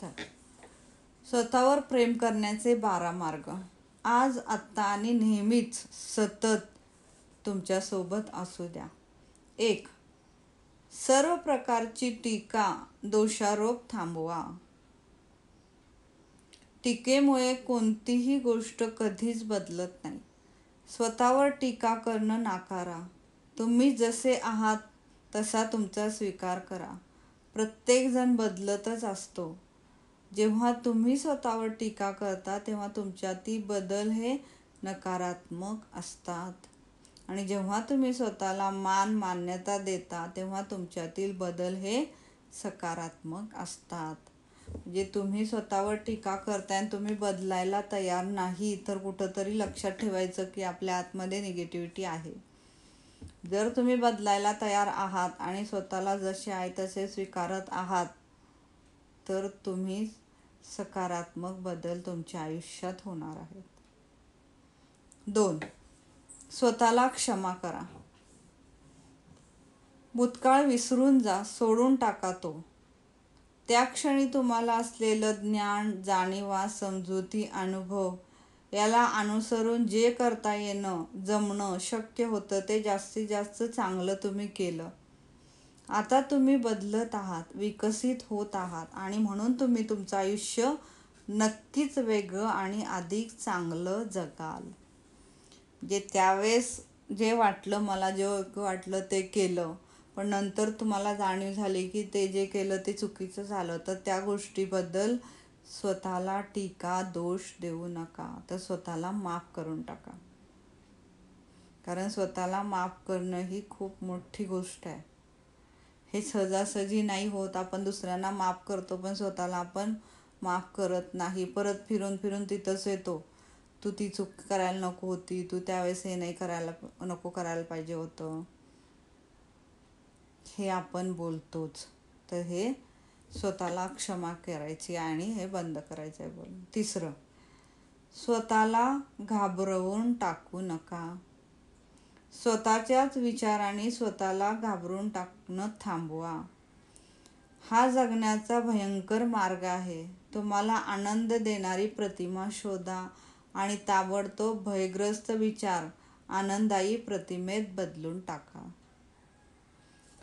तर स्वतःवर प्रेम करण्याचे 12 मार्ग. आज, आत्ता आणि नेहमीच सतत तुमच्यासोबत असू द्या. 1. सर्व प्रकारची टीका, दोषारोप थांबवा. टीकेमुळे कोणतीही गोष्ट कधीच बदलत नाही. स्वतःवर टीका करणं नाकारा. तुम्ही जसे आहात तसा तुमचा स्वीकार करा. प्रत्येकजण बदलतच असतो. जेव्हा तुम्ही स्वतःवर टीका करता तेव्हा तुमच्यातील बदल हे नकारात्मक असतात. आणि जेव्हा तुम्ही स्वतःला मान्यता देता तेव्हा तुमच्यातील बदल हे सकारात्मक असतात. म्हणजे तुम्ही स्वतःवर टीका करताय आणि तुम्ही बदलायला तयार नाही तर कुठंतरी लक्षात ठेवायचं की आपल्या आतमध्ये निगेटिव्हिटी आहे. जर तुम्ही बदलायला तयार आहात आणि स्वतःला जसे आहे तसे स्वीकारत आहात तर तुम्ही सकारात्मक बदल तुमच्या आयुष्यात होणार आहेत. 2. स्वतःला क्षमा करा. भूतकाळ विसरून जा, सोडून टाका तो. त्या क्षणी तुम्हाला असलेलं ज्ञान, जाणीवा, समजुती, अनुभव याला अनुसरून जे करता येणं, जमणं शक्य होतं ते जास्तीत जास्त चांगलं तुम्ही केलं. आता तुम्ही बदलत आहात, विकसित होत आहात आणि म्हणून तुम्ही तुमचं आयुष्य नक्कीच वेगळं आणि अधिक चांगलं जगाल. जे त्यावेळेस जे वाटलं, मला जे वाटलं ते केलं, पण नंतर तुम्हाला जाणीव झाली की ते जे केलं ते चुकीचं झालं, तर त्या गोष्टीबद्दल स्वतःला टीका, दोष देऊ नका, तर स्वतःला माफ करून टाका. कारण स्वतःला माफ करणं ही खूप मोठी गोष्ट आहे. हे सहजासहजी नाही होत. आपण दुसऱ्यांना माफ करतो पण स्वतःला आपण माफ करत नाही. परत फिरून तिथंच येतो. तू ती चूक करायला नको होती, तू त्यावेळेस हे नाही करायला पाहिजे होतं, हे आपण बोलतोच. तर हे स्वतःला क्षमा करायची आणि हे बंद करायचं आहे बोलणं. 3. स्वतःला घाबरवून टाकू नका. स्वतःच्याच विचारांनी स्वतःला घाबरून टाकणं थांबवा. हा जगण्याचा भयंकर मार्ग आहे. तुम्हाला आनंद देणारी प्रतिमा शोधा आणि ताबडतोब भयग्रस्त विचार आनंदायी प्रतिमेत बदलून टाका.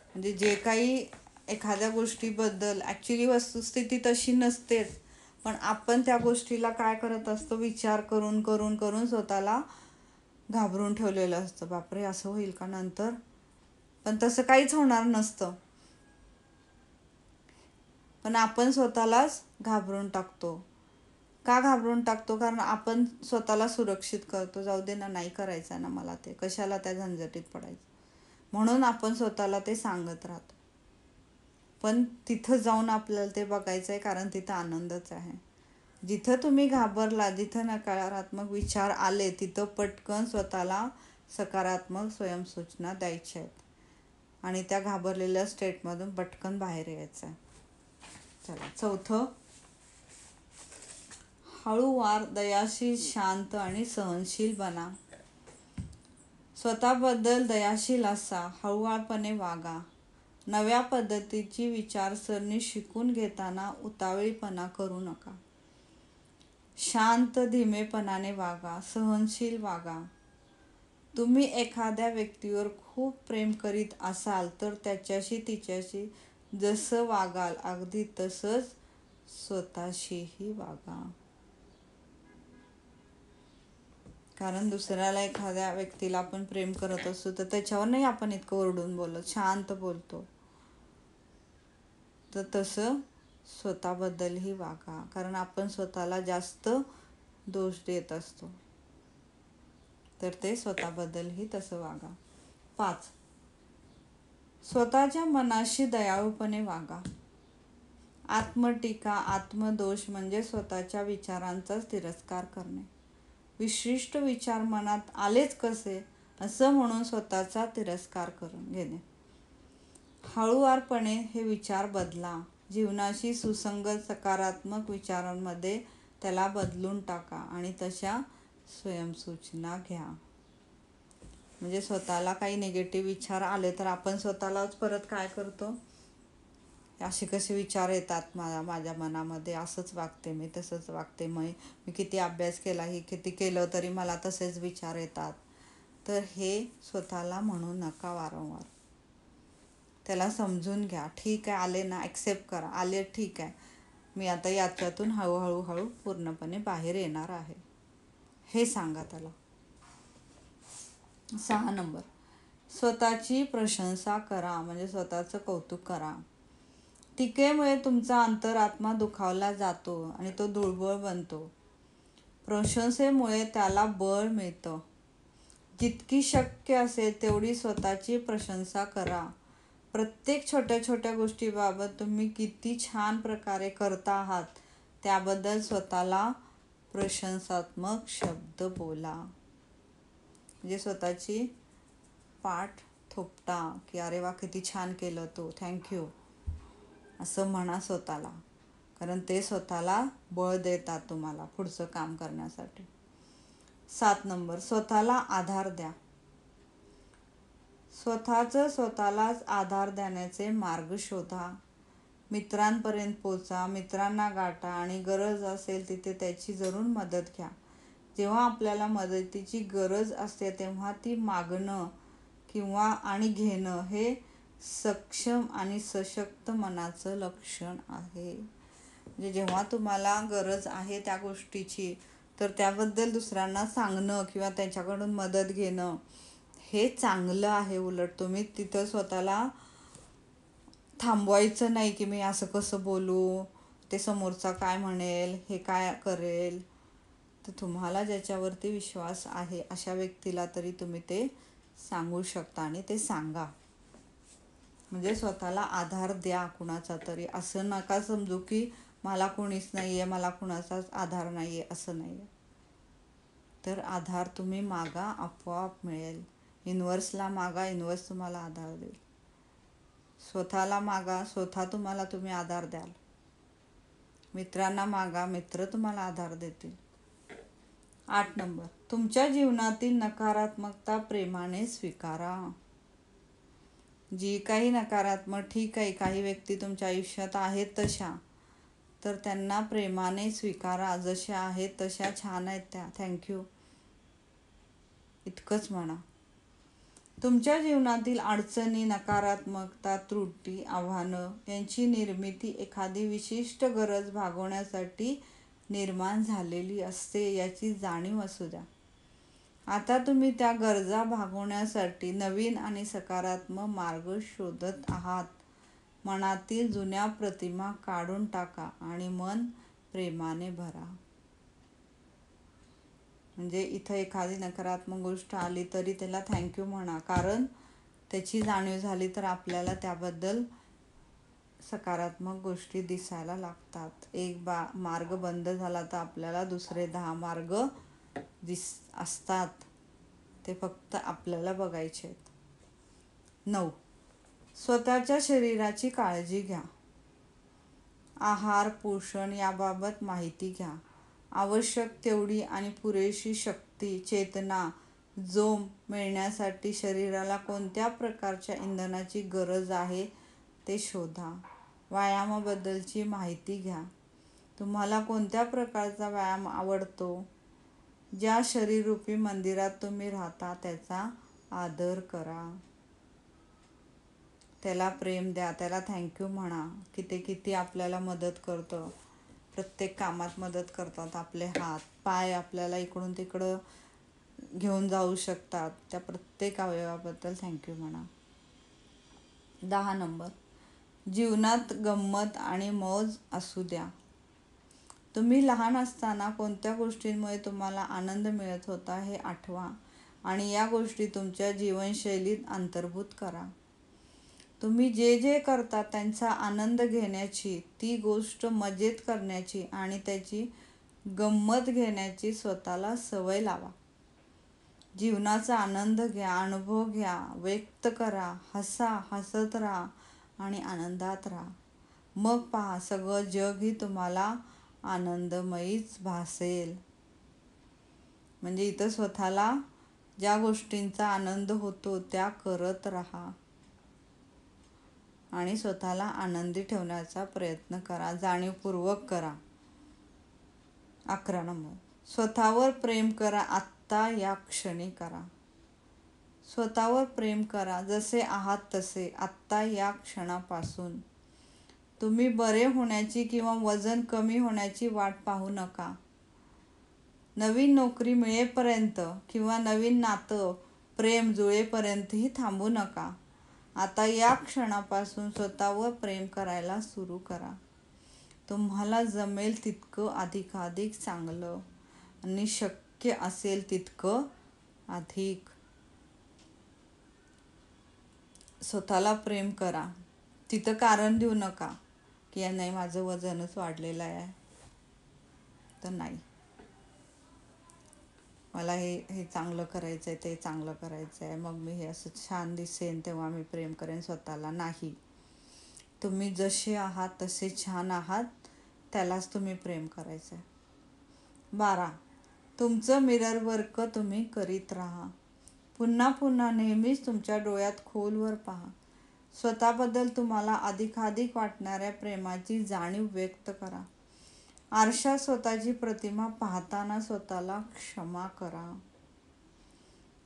म्हणजे जे काही एखाद्या गोष्टीबद्दल ॲक्च्युली वस्तुस्थिती तशी नसतेच, पण आपण त्या गोष्टीला काय करत असतो, विचार करून स्वतःला घाबरून ठेवलेलं असतं. बापरे, असं होईल का नंतर? पण तसं काहीच होणार नसतं. पण आपण स्वतःलाच घाबरून टाकतो. का घाबरून टाकतो? कारण आपण स्वतःला सुरक्षित करतो. जाऊ दे ना, नाही करायचं ना मला ते, कशाला त्या झंझटीत पडायचं, म्हणून आपण स्वतःला ते सांगत राहतो. पण तिथं जाऊन आपल्याला ते बघायचं आहे, कारण तिथं आनंदच आहे. जिथं तुम्ही घाबरला, जिथं नकारात्मक विचार आले, तिथं पटकन स्वतःला सकारात्मक स्वयंसूचना द्यायच्या आहेत आणि त्या घाबरलेल्या स्टेटमधून पटकन बाहेर यायचं आहे. चला, 4. हळूवार, दयाशील, शांत आणि सहनशील बना. स्वतःबद्दल दयाशील असा, हळूवारपणे वागा. नव्या पद्धतीची विचारसरणी शिकून घेताना उतावळीपणा करू नका. शांत, धीमेपणाने वागा, सहनशील वागा. तुम्ही एखाद्या व्यक्तीवर खूप प्रेम करीत असाल तर त्याच्याशी तिच्याशी जसं वागाल अगदी तसंच स्वतःशीही वागा. कारण दुसऱ्याला, एखाद्या व्यक्तीला आपण प्रेम करत असतो तर त्याच्यावर नाही आपण इतकं ओरडून बोलत, शांत बोलतो. तर तसं स्वतःबद्दलही वागा, कारण आपण स्वतःला जास्त दोष देत असतो. तर ते स्वतःबद्दलही तसं वागा. 5. स्वतःच्या मनाशी दयाळूपणे वागा. आत्मटीका, आत्मदोष म्हणजे स्वतःच्या विचारांचाच तिरस्कार करणे. विशिष्ट विचार मनात आलेच कसे असं म्हणून स्वतःचा तिरस्कार करून घेणे. हळूवारपणे हे विचार बदला. जीवनाशी सुसंगत सकारात्मक विचारांमध्ये त्याला बदलून टाका आणि तशा स्वयंसूचना घ्या. म्हणजे स्वतःला काही निगेटिव्ह विचार आले तर आपण स्वतःलाच परत काय करतो, असे कसे विचार येतात माझ्या मनामध्ये, असंच वागते मी, तसंच वागते मी किती अभ्यास केला, ही किती केलं तरी मला तसेच विचार येतात. तर हे स्वतःला म्हणू नका वारंवार. त्याला समजून घ्या. ठीक आहे, आले ना, ॲक्सेप्ट करा. आले, ठीक आहे, मी आता याच्यातून हळूहळू पूर्णपणे बाहेर येणार आहे, हे सांगा त्याला. 6 नंबर, स्वतःची प्रशंसा करा, म्हणजे स्वतःचं कौतुक करा. टीकेमुळे तुमचा अंतरात्मा दुखावला जातो आणि तो दुर्बळ बनतो. प्रशंसेमुळे त्याला बळ मिळतं. जितकी शक्य असेल तेवढी स्वतःची प्रशंसा करा. प्रत्येक छोट्या छोट्या गोष्टीबाबत तुम्ही किती छान प्रकारे करता आहात त्याबद्दल स्वतःला प्रशंसात्मक शब्द बोला. म्हणजे स्वतःची पाठ थोपटा की अरे वा, किती छान केलं तू, थँक्यू, असं म्हणा स्वतःला. कारण ते स्वतःला बळ देतात तुम्हाला पुढचं काम करण्यासाठी. 7 नंबर, स्वतःला आधार द्या. स्वतःलाच आधार देण्याचे मार्ग शोधा. मित्रांपर्यंत पोचा, मित्रांना गाठा आणि गरज असेल तिथे त्याची जरूर मदत घ्या. जेव्हा आपल्याला मदतीची गरज असते तेव्हा ती मागणं किंवा आणि घेणं हे सक्षम आणि सशक्त मनाचं लक्षण आहे. म्हणजे जेव्हा तुम्हाला गरज आहे त्या गोष्टीची, तर त्याबद्दल दुसऱ्यांना सांगणं किंवा त्यांच्याकडून मदत घेणं हे चांगलं आहे. उलट तुम्ही तिथं स्वतःला थांबवायचं नाही की मी असं कसं बोलू, ते समोरचा काय म्हणेल, हे काय करेल. तर तुम्हाला ज्याच्यावरती विश्वास आहे अशा व्यक्तीला तरी तुम्ही ते सांगू शकता आणि ते सांगा. म्हणजे स्वतःला आधार द्या कुणाचा तरी. असं नका समजू की मला कोणीच नाही आहे, मला कुणाचाच आधार नाही आहे, असं नाही आहे. तर आधार तुम्ही मागा, आपोआप मिळेल. युनिव्हर्सला मागा, युनिव्हर्स तुम्हाला आधार देईल. स्वतःला मागा, स्वतः तुम्ही आधार द्याल. मित्रांना मागा, मित्र तुम्हाला आधार देतील. 8 नंबर, तुमच्या जीवनातील नकारात्मकता प्रेमाने स्वीकारा. जी काही नकारात्मक, ठीक आहे, काही व्यक्ती तुमच्या आयुष्यात आहेत तशा, तर त्यांना प्रेमाने स्वीकारा. जशा आहेत तशा छान आहेत त्या, थँक्यू, इतकंच म्हणा. तुमच्या जीवनातील अडचणी, नकारात्मकता, त्रुटी, आव्हानं यांची निर्मिती एखादी विशिष्ट गरज भागवण्यासाठी निर्माण झालेली असते याची जाणीव असू द्या. आता तुम्ही त्या गरजा भागवण्यासाठी नवीन आणि सकारात्मक मार्ग शोधत आहात. मनातील जुन्या प्रतिमा काढून टाका आणि मन प्रेमाने भरा. म्हणजे इथं एखादी नकारात्मक गोष्ट आली तरी त्याला थँक्यू म्हणा, कारण त्याची जाणीव झाली तर आपल्याला त्याबद्दल सकारात्मक गोष्टी दिसायला लागतात. एक मार्ग बंद झाला तर आपल्याला दुसरे 10 मार्ग असतात, ते फक्त आपल्याला बघायचे आहेत. 9, स्वतःच्या शरीराची काळजी घ्या. आहार, पोषण याबाबत माहिती घ्या. आवश्यक तेवढी आणि पुरेशी शक्ती, चेतना, जोम मिळण्यासाठी शरीराला कोणत्या प्रकारच्या इंधनाची गरज आहे ते शोधा. व्यायामाबद्दलची माहिती घ्या. तुम्हाला कोणत्या प्रकारचा व्यायाम आवडतो. ज्या शरीररूपी मंदिरात तुम्ही राहता त्याचा आदर करा. त्याला प्रेम द्या, त्याला थँक्यू म्हणा की ते किती आपल्याला मदत करतं. प्रत्येक कामात मदत करतात. आपले हात पाय आपल्याला इकडून तिकडं घेऊन जाऊ शकतात. त्या प्रत्येक अवयवाबद्दल थँक्यू म्हणा. 10 नंबर, जीवनात गंमत आणि मौज असू द्या. तुम्ही लहान असताना कोणत्या गोष्टींमुळे तुम्हाला आनंद मिळत होता हे आठवा आणि या गोष्टी तुमच्या जीवनशैलीत अंतर्भूत करा. तुम्ही जे जे करता त्यांचा आनंद घेण्याची, ती गोष्ट मजेत करण्याची आणि त्याची गंमत घेण्याची स्वतःला सवय लावा. जीवनाचा आनंद घ्या, अनुभव घ्या, व्यक्त करा, हसा, हसत राहा आणि आनंदात राहा. मग पहा, सगळं जगही तुम्हाला आनंदमयीच भासेल. म्हणजे इथं स्वतःला ज्या गोष्टींचा आनंद होतो त्या करत राहा आणि स्वतःला आनंदी ठेवण्याचा प्रयत्न करा, जाणीवपूर्वक करा. 11 नंबर, स्वतःवर प्रेम करा, आत्ता या क्षणी करा. स्वतःवर प्रेम करा, जसे आहात तसे आत्ता या क्षणापासून. तुम्ही बरे होण्याची किंवा वजन कमी होण्याची वाट पाहू नका. नवीन नोकरी मिळेपर्यंत किंवा नवीन नातं प्रेम जुळेपर्यंतही थांबू नका. आता या क्षणापासून स्वतःवर प्रेम करायला सुरू करा. तुम्हाला जमेल तितकं अधिकाधिक चांगलं आणि शक्य असेल तितकं अधिक. स्वतःला प्रेम करा. तिथं कारण देऊ नका की नाही माझं वजनच वाढलेलं आहे, तर नाही, मला हे चांगलं करायचं आहे, ते चांगलं करायचं आहे, मग मी हे असं छान दिसेन तेव्हा मी प्रेम करेन स्वतःला. नाही, तुम्ही जसे आहात तसे छान आहात, त्यालाच तुम्ही प्रेम करायचं आहे. 12, तुमचं मिरर वर्क तुम्ही करीत राहा. पुन्हा पुन्हा नेहमीच तुमच्या डोळ्यात खोलवर पहा. स्वतःबद्दल तुम्हाला अधिकाधिक वाटणाऱ्या प्रेमाची जाणीव व्यक्त करा. आरशात स्वतःची प्रतिमा पाहताना स्वतःला क्षमा करा.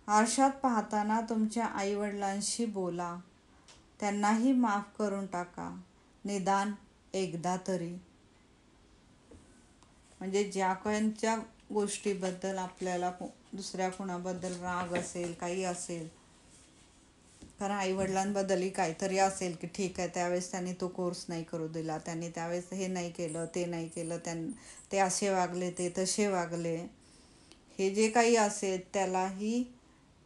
आरशात पाहताना तुमच्या आईवडिलांशी बोला, त्यांनाही माफ करून टाका, निदान एकदा तरी. म्हणजे ज्या कोणत्या गोष्टीबद्दल आपल्याला दुसऱ्या कोणाबद्दल राग असेल, काही असेल, कारण आईवडिलांबद्दलही काहीतरी असेल की ठीक आहे त्यावेळेस त्यांनी तो कोर्स नाही करू दिला, त्यांनी त्यावेळेस हे नाही केलं, ते नाही केलं, ते असे वागले, ते तसे वागले, हे जे काही असेल त्यालाही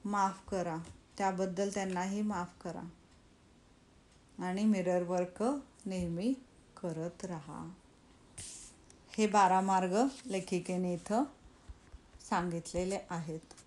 माफ करा, त्याबद्दल त्यांनाही माफ करा आणि मिरर वर्क नेहमी करत राहा. हे 12 मार्ग लेखिकेने इथं सांगितलेले आहेत.